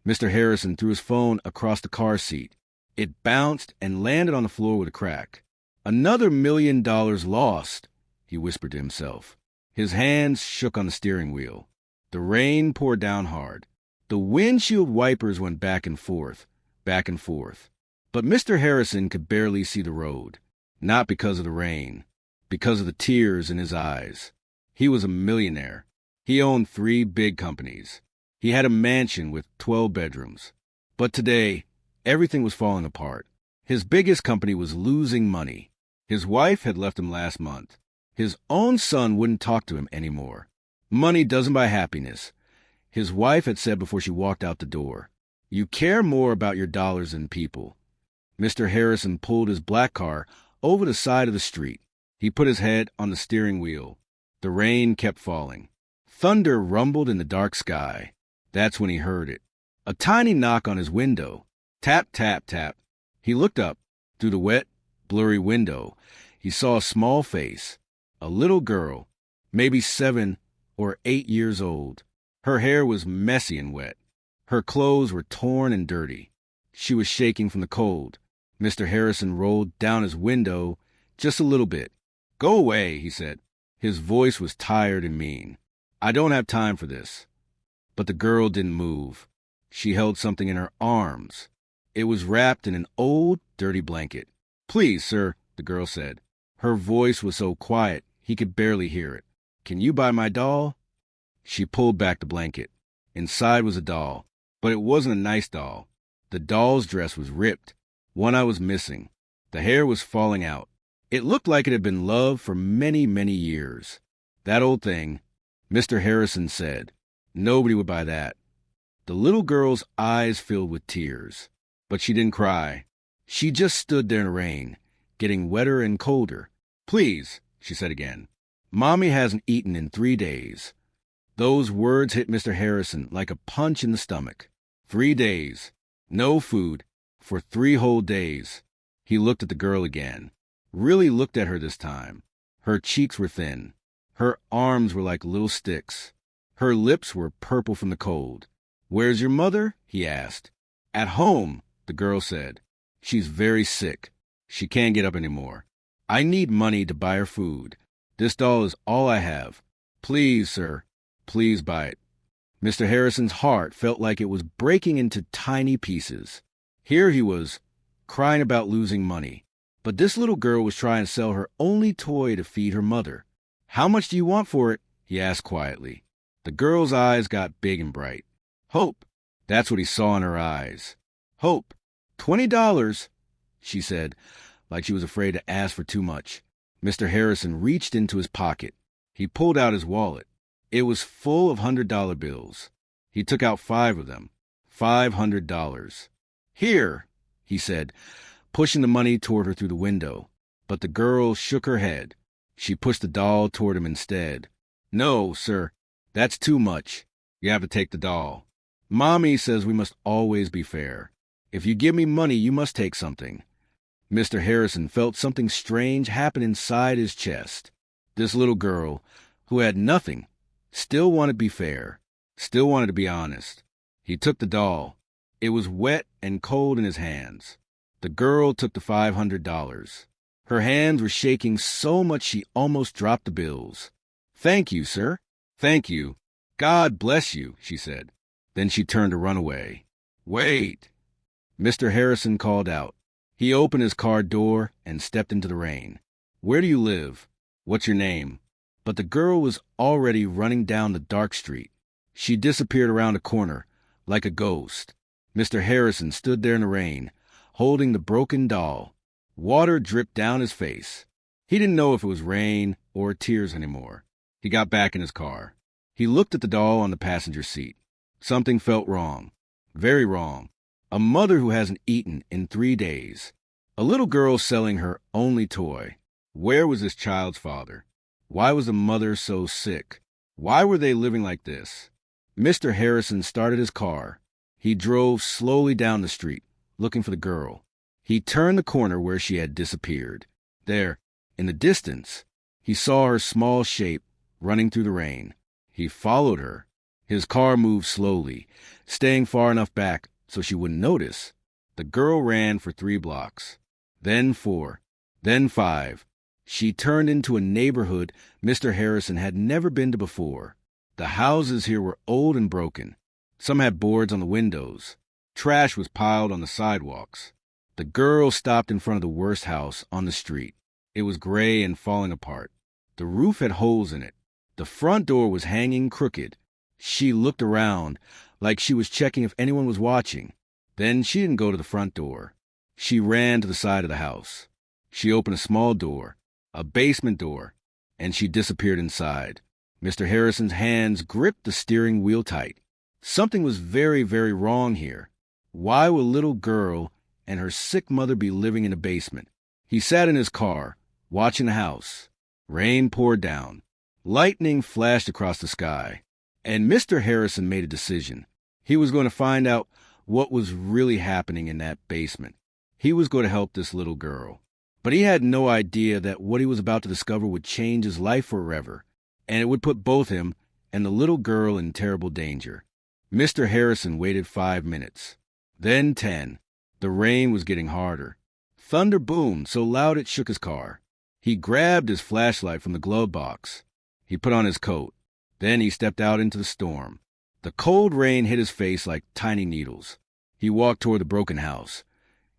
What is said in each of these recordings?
Mr. Harrison threw his phone across the car seat. It bounced and landed on the floor with a crack. "Another $1,000,000 lost," he whispered to himself. His hands shook on the steering wheel. The rain poured down hard. The windshield wipers went back and forth, back and forth. But Mr. Harrison could barely see the road. Not because of the rain, because of the tears in his eyes. He was a millionaire. He owned 3 big companies. He had a mansion with 12 bedrooms. But today, everything was falling apart. His biggest company was losing money. His wife had left him last month. His own son wouldn't talk to him anymore. Money doesn't buy happiness. His wife had said before she walked out the door, "You care more about your dollars than people." Mr. Harrison pulled his black car over the side of the street. He put his head on the steering wheel. The rain kept falling. Thunder rumbled in the dark sky. That's when he heard it. A tiny knock on his window. Tap, tap, tap. He looked up. Through the wet, blurry window, he saw a small face. A little girl, maybe 7 or 8 years old. Her hair was messy and wet. Her clothes were torn and dirty. She was shaking from the cold. Mr. Harrison rolled down his window just a little bit. "Go away," he said. His voice was tired and mean. "I don't have time for this." But the girl didn't move. She held something in her arms. It was wrapped in an old, dirty blanket. "Please, sir," the girl said. Her voice was so quiet he could barely hear it. "Can you buy my doll?" She pulled back the blanket. Inside was a doll, but it wasn't a nice doll. The doll's dress was ripped. One eye was missing. The hair was falling out. It looked like it had been loved for many, many years. "That old thing," Mr. Harrison said. "Nobody would buy that." The little girl's eyes filled with tears, but she didn't cry. She just stood there in the rain, getting wetter and colder. "Please," she said again. "Mommy hasn't eaten in 3 days." Those words hit Mr. Harrison like a punch in the stomach. 3 days. No food. For 3 whole days. He looked at the girl again. Really looked at her this time. Her cheeks were thin. Her arms were like little sticks. Her lips were purple from the cold. "Where's your mother?" he asked. "At home," the girl said. "She's very sick. She can't get up anymore. I need money to buy her food. This doll is all I have. Please, sir, please buy it." Mr. Harrison's heart felt like it was breaking into tiny pieces. Here he was, crying about losing money. But this little girl was trying to sell her only toy to feed her mother. "How much do you want for it?" he asked quietly. The girl's eyes got big and bright. "Hope." That's what he saw in her eyes. "Hope. $20, she said, like she was afraid to ask for too much. Mr. Harrison reached into his pocket. He pulled out his wallet. It was full of $100 bills. He took out 5 of them. $500. "Here," he said, pushing the money toward her through the window. But the girl shook her head. She pushed the doll toward him instead. "No, sir, that's too much. You have to take the doll. Mommy says we must always be fair. If you give me money, you must take something." Mr. Harrison felt something strange happen inside his chest. This little girl, who had nothing, still wanted to be fair, still wanted to be honest. He took the doll. It was wet and cold in his hands. The girl took the $500. Her hands were shaking so much she almost dropped the bills. "Thank you, sir. Thank you. God bless you," she said. Then she turned to run away. "Wait!" Mr. Harrison called out. He opened his car door and stepped into the rain. "Where do you live? What's your name?" But the girl was already running down the dark street. She disappeared around a corner, like a ghost. Mr. Harrison stood there in the rain, holding the broken doll. Water dripped down his face. He didn't know if it was rain or tears anymore. He got back in his car. He looked at the doll on the passenger seat. Something felt wrong. Very wrong. A mother who hasn't eaten in 3 days. A little girl selling her only toy. Where was this child's father? Why was the mother so sick? Why were they living like this? Mr. Harrison started his car. He drove slowly down the street, looking for the girl. He turned the corner where she had disappeared. There, in the distance, he saw her small shape running through the rain. He followed her. His car moved slowly, staying far enough back so she wouldn't notice. The girl ran for 3 blocks, then 4, then 5. She turned into a neighborhood Mr. Harrison had never been to before. The houses here were old and broken. Some had boards on the windows. Trash was piled on the sidewalks. The girl stopped in front of the worst house on the street. It was gray and falling apart. The roof had holes in it. The front door was hanging crooked. She looked around like she was checking if anyone was watching. Then she didn't go to the front door. She ran to the side of the house. She opened a small door, a basement door, and she disappeared inside. Mr. Harrison's hands gripped the steering wheel tight. Something was very, very wrong here. Why would a little girl and her sick mother be living in a basement? He sat in his car, watching the house. Rain poured down. Lightning flashed across the sky. And Mr. Harrison made a decision. He was going to find out what was really happening in that basement. He was going to help this little girl. But he had no idea that what he was about to discover would change his life forever, and it would put both him and the little girl in terrible danger. Mr. Harrison waited 5 minutes, then 10. The rain was getting harder. Thunder boomed so loud it shook his car. He grabbed his flashlight from the glove box. He put on his coat. Then he stepped out into the storm. The cold rain hit his face like tiny needles. He walked toward the broken house,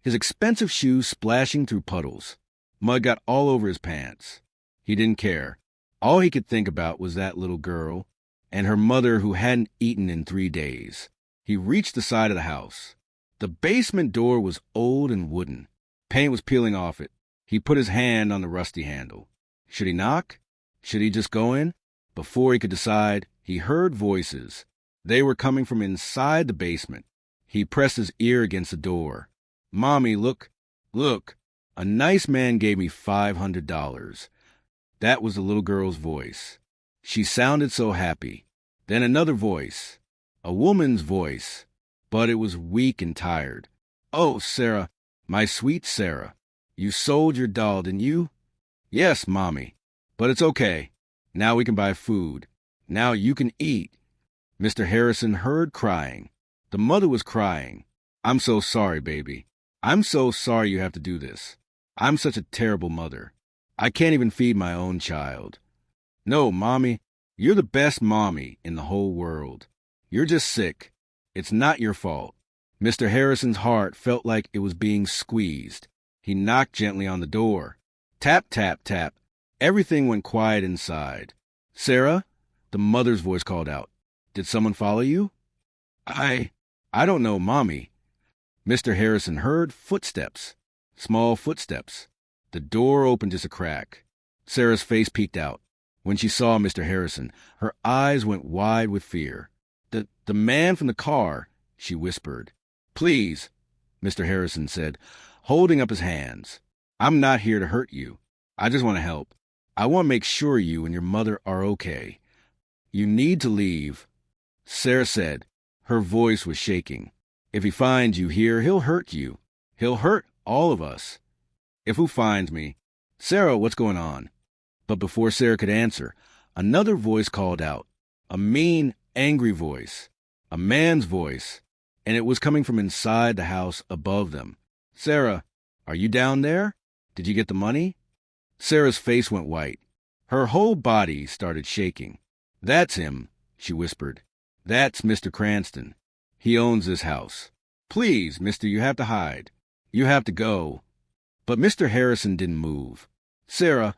his expensive shoes splashing through puddles. Mud got all over his pants. He didn't care. All he could think about was that little girl and her mother who hadn't eaten in 3 days. He reached the side of the house. The basement door was old and wooden. Paint was peeling off it. He put his hand on the rusty handle. Should he knock? Should he just go in? Before he could decide, he heard voices. They were coming from inside the basement. He pressed his ear against the door. "Mommy, look, look. A nice man gave me $500. That was the little girl's voice. She sounded so happy. Then another voice. A woman's voice. But it was weak and tired. "Oh, Sarah, my sweet Sarah. You sold your doll, didn't you?" "Yes, Mommy. But it's okay. Now we can buy food. Now you can eat." Mr. Harrison heard crying. The mother was crying. "I'm so sorry, baby. I'm so sorry you have to do this. I'm such a terrible mother. I can't even feed my own child." "No, Mommy, you're the best mommy in the whole world. You're just sick. It's not your fault." Mr. Harrison's heart felt like it was being squeezed. He knocked gently on the door. Tap, tap, tap. Everything went quiet inside. "Sarah?" the mother's voice called out. "Did someone follow you?" I don't know, Mommy." Mr. Harrison heard footsteps, small footsteps. The door opened just a crack. Sarah's face peeked out. When she saw Mr. Harrison, her eyes went wide with fear. The man from the car," she whispered. "Please," Mr. Harrison said, holding up his hands. "I'm not here to hurt you. I just want to help. I want to make sure you and your mother are okay. You need to leave." Sarah said. Her voice was shaking. "If he finds you here, he'll hurt you. He'll hurt all of us." "If who finds me? Sarah, what's going on?" But before Sarah could answer, another voice called out. A mean, angry voice. A man's voice. And it was coming from inside the house above them. "Sarah, are you down there? Did you get the money?" Sarah's face went white. Her whole body started shaking. "That's him," she whispered. "That's Mr. Cranston. He owns this house. Please, mister, you have to hide. You have to go." But Mr. Harrison didn't move. "Sarah,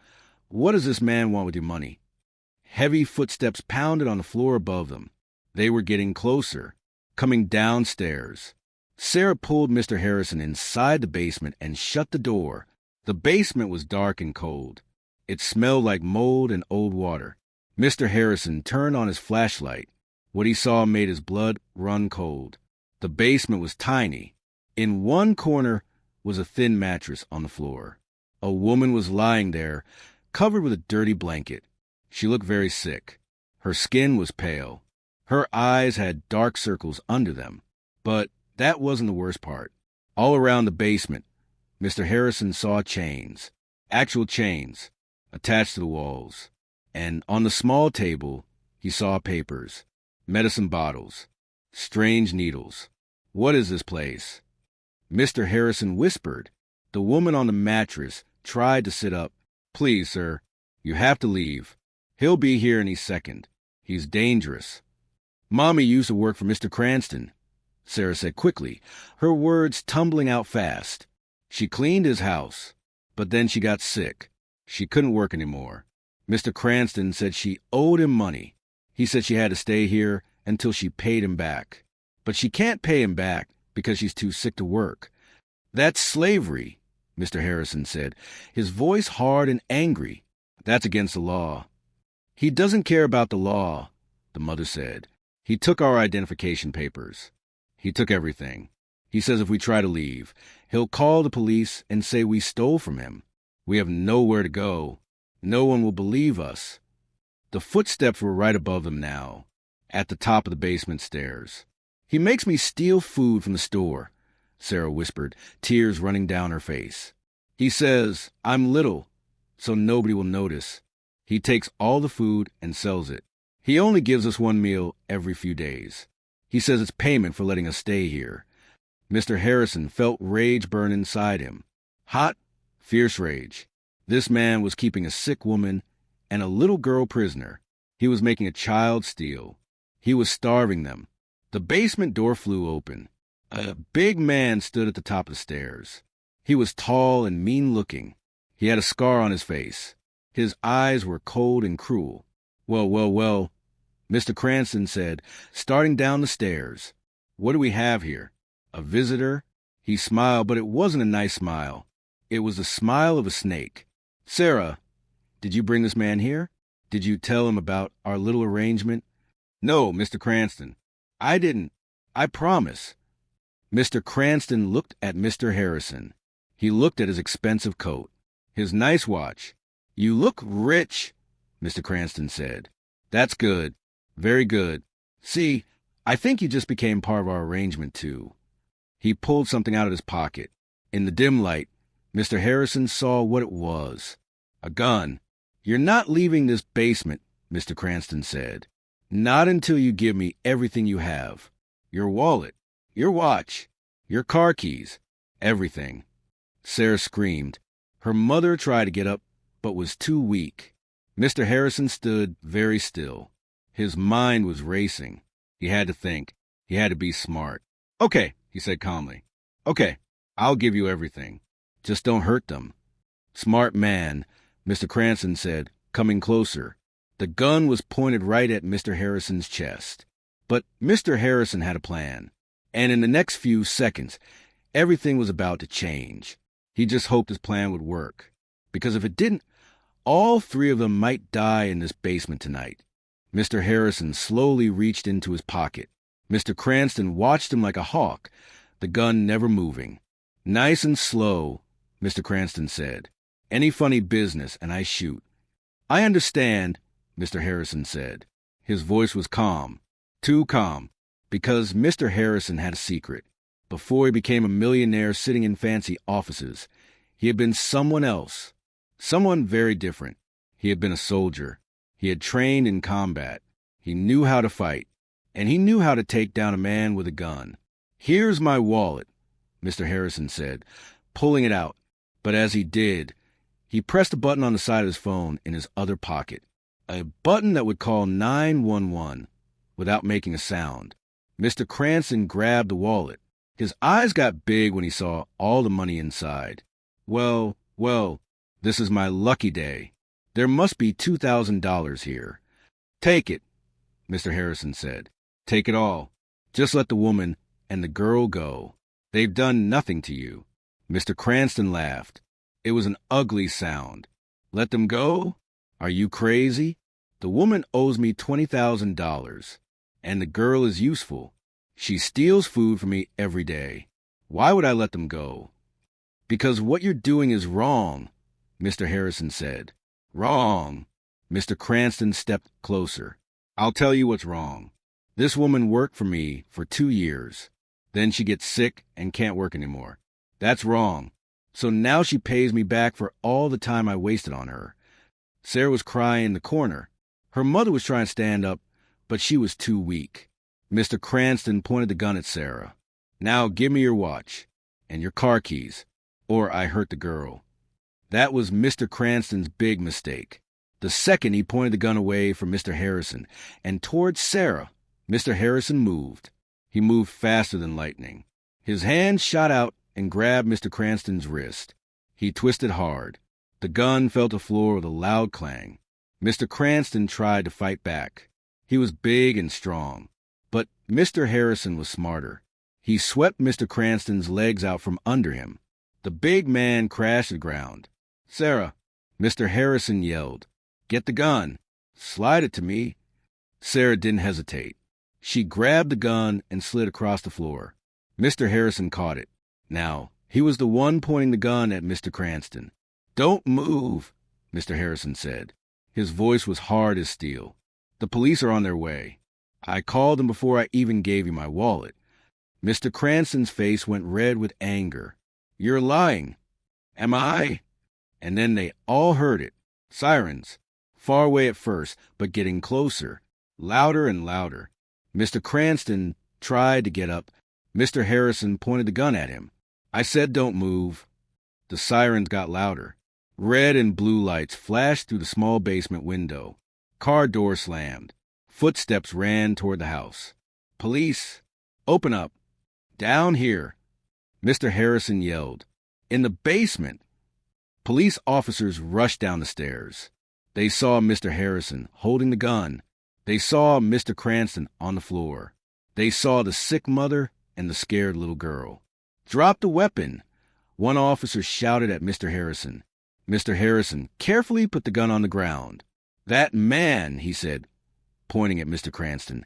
what does this man want with your money?" Heavy footsteps pounded on the floor above them. They were getting closer, coming downstairs. Sarah pulled Mr. Harrison inside the basement and shut the door. The basement was dark and cold. It smelled like mold and old water. Mr. Harrison turned on his flashlight. What he saw made his blood run cold. The basement was tiny. In one corner was a thin mattress on the floor. A woman was lying there, covered with a dirty blanket. She looked very sick. Her skin was pale. Her eyes had dark circles under them. But that wasn't the worst part. All around the basement, Mr. Harrison saw chains, actual chains, attached to the walls. And on the small table, he saw papers. medicine bottles, strange needles. What is this place? Mr. Harrison whispered. The woman on the mattress tried to sit up. Please, sir, you have to leave. He'll be here any second. He's dangerous. Mommy used to work for Mr. Cranston, Sarah said quickly, her words tumbling out fast. She cleaned his house, but then she got sick. She couldn't work anymore. Mr. Cranston said she owed him money. He said she had to stay here until she paid him back. But she can't pay him back because she's too sick to work. That's slavery, Mr. Harrison said, his voice hard and angry. That's against the law. He doesn't care about the law, the mother said. He took our identification papers. He took everything. He says if we try to leave, he'll call the police and say we stole from him. We have nowhere to go. No one will believe us. The footsteps were right above them now, at the top of the basement stairs. He makes me steal food from the store, Sarah whispered, tears running down her face. He says I'm little, so nobody will notice. He takes all the food and sells it. He only gives us one meal every few days. He says it's payment for letting us stay here. Mr. Harrison felt rage burn inside him. Hot, fierce rage. This man was keeping a sick woman and a little girl prisoner. He was making a child steal. He was starving them. The basement door flew open. A big man stood at the top of the stairs. He was tall and mean-looking. He had a scar on his face. His eyes were cold and cruel. Well, Mr. Cranston said, starting down the stairs. What do we have here? A visitor? He smiled, but it wasn't a nice smile. It was the smile of a snake. Sarah, did you bring this man here? Did you tell him about our little arrangement? No, Mr. Cranston. I didn't. I promise. Mr. Cranston looked at Mr. Harrison. He looked at his expensive coat, his nice watch. You look rich, Mr. Cranston said. That's good. Very good. See, I think you just became part of our arrangement, too. He pulled something out of his pocket. In the dim light, Mr. Harrison saw what it was. A gun. You're not leaving this basement, Mr. Cranston said. Not until you give me everything you have. Your wallet, your watch, your car keys, everything. Sarah screamed. Her mother tried to get up, but was too weak. Mr. Harrison stood very still. His mind was racing. He had to think. He had to be smart. Okay, he said calmly. Okay, I'll give you everything. Just don't hurt them. Smart man, Mr. Cranston said, coming closer. The gun was pointed right at Mr. Harrison's chest. But Mr. Harrison had a plan. And in the next few seconds, everything was about to change. He just hoped his plan would work. Because if it didn't, all three of them might die in this basement tonight. Mr. Harrison slowly reached into his pocket. Mr. Cranston watched him like a hawk, the gun never moving. Nice and slow, Mr. Cranston said. Any funny business and I shoot. I understand, Mr. Harrison said. His voice was calm, too calm, because Mr. Harrison had a secret. Before he became a millionaire sitting in fancy offices, he had been someone else. Someone very different. He had been a soldier. He had trained in combat. He knew how to fight. And he knew how to take down a man with a gun. Here's my wallet, Mr. Harrison said, pulling it out. But as he did, he pressed a button on the side of his phone in his other pocket. A button that would call 911 without making a sound. Mr. Cranston grabbed the wallet. His eyes got big when he saw all the money inside. Well, this is my lucky day. There must be $2,000 here. Take it, Mr. Harrison said. Take it all. Just let the woman and the girl go. They've done nothing to you. Mr. Cranston laughed. It was an ugly sound. Let them go? Are you crazy? The woman owes me $20,000, and the girl is useful. She steals food from me every day. Why would I let them go? Because what you're doing is wrong, Mr. Harrison said. Wrong. Mr. Cranston stepped closer. I'll tell you what's wrong. This woman worked for me for 2 years. Then she gets sick and can't work anymore. That's wrong. So now she pays me back for all the time I wasted on her. Sarah was crying in the corner. Her mother was trying to stand up, but she was too weak. Mr. Cranston pointed the gun at Sarah. "Now give me your watch and your car keys, or I hurt the girl." That was Mr. Cranston's big mistake. The second he pointed the gun away from Mr. Harrison and towards Sarah, Mr. Harrison moved. He moved faster than lightning. His hand shot out and grabbed Mr. Cranston's wrist. He twisted hard. The gun fell to the floor with a loud clang. Mr. Cranston tried to fight back. He was big and strong. But Mr. Harrison was smarter. He swept Mr. Cranston's legs out from under him. The big man crashed to the ground. "Sarah," Mr. Harrison yelled, "get the gun. Slide it to me." Sarah didn't hesitate. She grabbed the gun and slid across the floor. Mr. Harrison caught it. Now, he was the one pointing the gun at Mr. Cranston. "Don't move," Mr. Harrison said. His voice was hard as steel. "The police are on their way. I called them before I even gave you my wallet." Mr. Cranston's face went red with anger. "You're lying." "Am I?" And then they all heard it. Sirens. Far away at first, but getting closer. Louder and louder. Mr. Cranston tried to get up. Mr. Harrison pointed the gun at him. "I said don't move." The sirens got louder. Red and blue lights flashed through the small basement window. Car door slammed. Footsteps ran toward the house. "Police! Open up! Down here!" Mr. Harrison yelled. "In the basement!" Police officers rushed down the stairs. They saw Mr. Harrison holding the gun. They saw Mr. Cranston on the floor. They saw the sick mother and the scared little girl. "Drop the weapon!" One officer shouted at Mr. Harrison. Mr. Harrison carefully put the gun on the ground. "That man," he said, pointing at Mr. Cranston,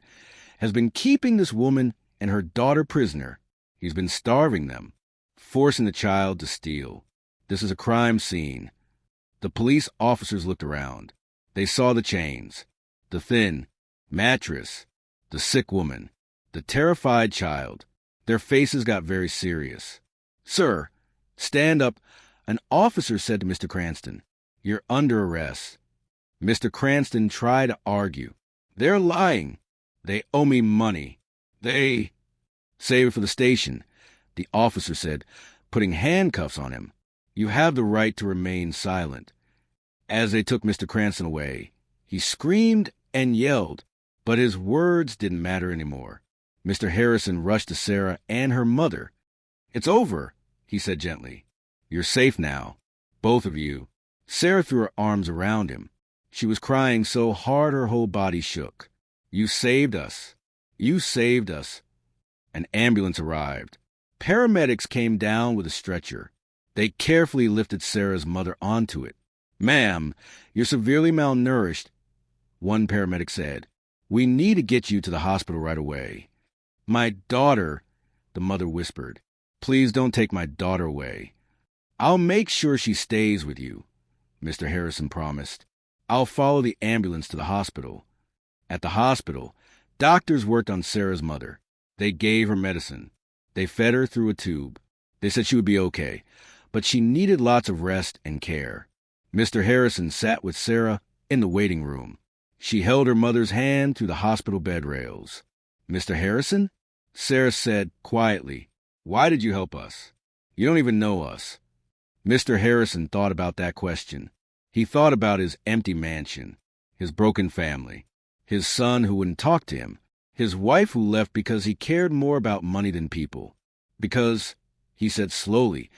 "has been keeping this woman and her daughter prisoner. He's been starving them, forcing the child to steal. This is a crime scene." The police officers looked around. They saw the chains, the thin mattress, the sick woman, the terrified child. Their faces got very serious. "Sir, stand up," an officer said to Mr. Cranston. "You're under arrest." Mr. Cranston tried to argue. "They're lying. They owe me money. They—" "Save it for the station," the officer said, putting handcuffs on him. "You have the right to remain silent." As they took Mr. Cranston away, he screamed and yelled, but his words didn't matter anymore. Mr. Harrison rushed to Sarah and her mother. "It's over," he said gently. "You're safe now, both of you." Sarah threw her arms around him. She was crying so hard her whole body shook. "You saved us. You saved us." An ambulance arrived. Paramedics came down with a stretcher. They carefully lifted Sarah's mother onto it. "Ma'am, you're severely malnourished," one paramedic said. "We need to get you to the hospital right away." "My daughter," the mother whispered. "Please don't take my daughter away." "I'll make sure she stays with you," Mr. Harrison promised. "I'll follow the ambulance to the hospital." At the hospital, doctors worked on Sarah's mother. They gave her medicine. They fed her through a tube. They said she would be okay, but she needed lots of rest and care. Mr. Harrison sat with Sarah in the waiting room. She held her mother's hand through the hospital bed rails. "Mr. Harrison?" Sarah said quietly, "Why did you help us? You don't even know us." Mr. Harrison thought about that question. He thought about his empty mansion, his broken family, his son who wouldn't talk to him, his wife who left because he cared more about money than people. "Because," he said slowly,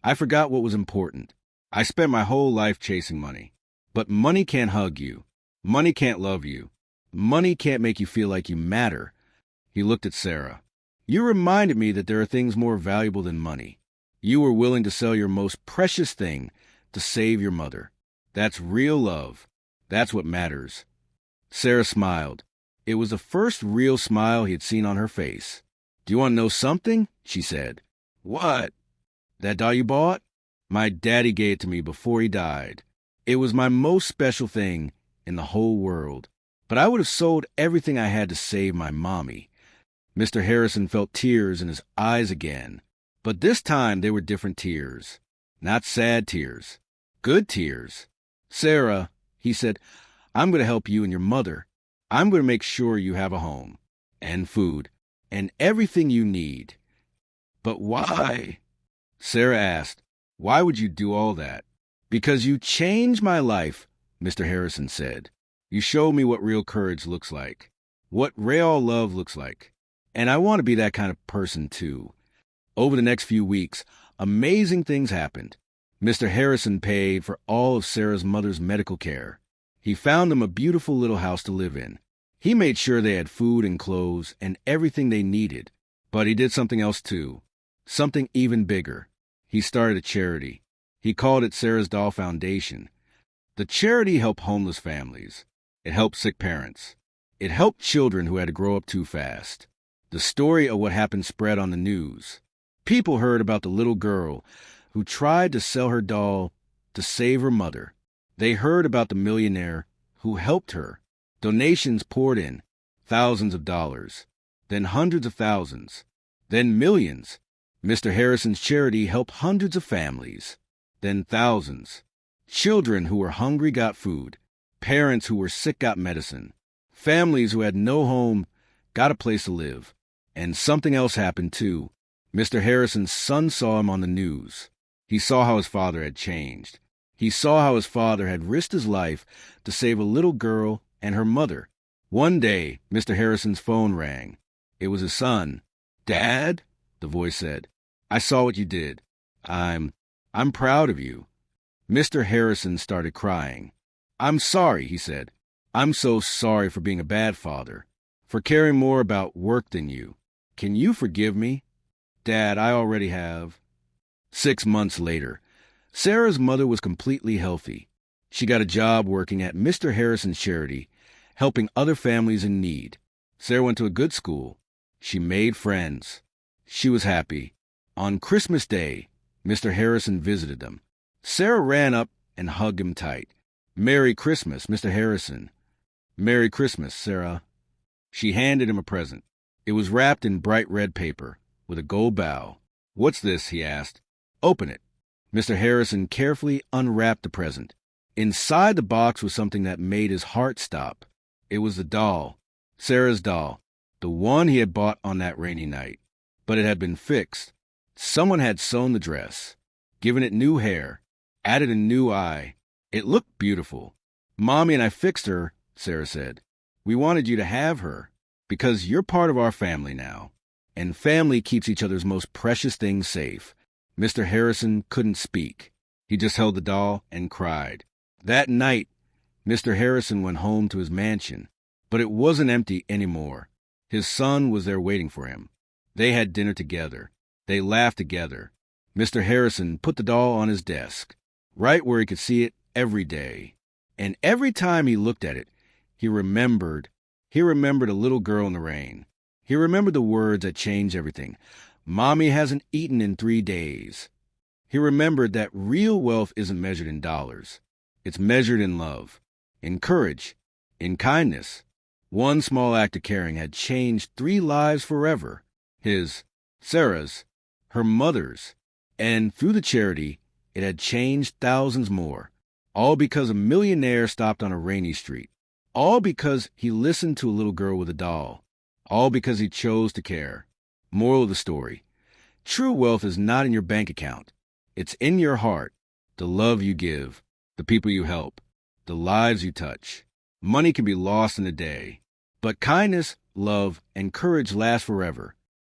"I forgot what was important. I spent my whole life chasing money. But money can't hug you. Money can't love you. Money can't make you feel like you matter." He looked at Sarah. "You reminded me that there are things more valuable than money. You were willing to sell your most precious thing to save your mother. That's real love. That's what matters." Sarah smiled. It was the first real smile he had seen on her face. "Do you want to know something?" she said. "What?" "That doll you bought? My daddy gave it to me before he died. It was my most special thing in the whole world. But I would have sold everything I had to save my mommy." Mr. Harrison felt tears in his eyes again. But this time they were different tears. Not sad tears. Good tears. "Sarah," he said, "I'm going to help you and your mother. I'm going to make sure you have a home and food and everything you need. But why? Sarah asked. Why would you do all that? Because you changed my life, Mr. Harrison said. You showed me what real courage looks like, what real love looks like. And I want to be that kind of person, too. Over the next few weeks, amazing things happened. Mr. Harrison paid for all of Sarah's mother's medical care. He found them a beautiful little house to live in. He made sure they had food and clothes and everything they needed. But he did something else, too. Something even bigger. He started a charity. He called it Sarah's Doll Foundation. The charity helped homeless families. It helped sick parents. It helped children who had to grow up too fast. The story of what happened spread on the news. People heard about the little girl who tried to sell her doll to save her mother. They heard about the millionaire who helped her. Donations poured in, thousands of dollars, then hundreds of thousands, then millions. Mr. Harrison's charity helped hundreds of families, then thousands. Children who were hungry got food. Parents who were sick got medicine. Families who had no home got a place to live. And something else happened, too. Mr. Harrison's son saw him on the news. He saw how his father had changed. He saw how his father had risked his life to save a little girl and her mother. One day, Mr. Harrison's phone rang. It was his son. "Dad?" the voice said. "I saw what you did. I'm proud of you." Mr. Harrison started crying. "I'm sorry," he said. "I'm so sorry for being a bad father, for caring more about work than you. Can you forgive me?" "Dad, I already have." 6 months later, Sarah's mother was completely healthy. She got a job working at Mr. Harrison's charity, helping other families in need. Sarah went to a good school. She made friends. She was happy. On Christmas Day, Mr. Harrison visited them. Sarah ran up and hugged him tight. "Merry Christmas, Mr. Harrison." "Merry Christmas, Sarah." She handed him a present. It was wrapped in bright red paper, with a gold bow. "What's this?" he asked. "Open it." Mr. Harrison carefully unwrapped the present. Inside the box was something that made his heart stop. It was the doll, Sarah's doll, the one he had bought on that rainy night. But it had been fixed. Someone had sewn the dress, given it new hair, added a new eye. It looked beautiful. "Mommy and I fixed her," Sarah said. "We wanted you to have her, because you're part of our family now. And family keeps each other's most precious things safe." Mr. Harrison couldn't speak. He just held the doll and cried. That night, Mr. Harrison went home to his mansion, but it wasn't empty anymore. His son was there waiting for him. They had dinner together. They laughed together. Mr. Harrison put the doll on his desk, right where he could see it every day. And every time he looked at it, he remembered a little girl in the rain. He remembered the words that changed everything. "Mommy hasn't eaten in 3 days." He remembered that real wealth isn't measured in dollars. It's measured in love, in courage, in kindness. One small act of caring had changed 3 lives forever. His, Sarah's, her mother's. And through the charity, it had changed thousands more. All because a millionaire stopped on a rainy street. All because he listened to a little girl with a doll. All because he chose to care. Moral of the story: true wealth is not in your bank account. It's in your heart, the love you give, the people you help, the lives you touch. Money can be lost in a day, but kindness, love, and courage last forever.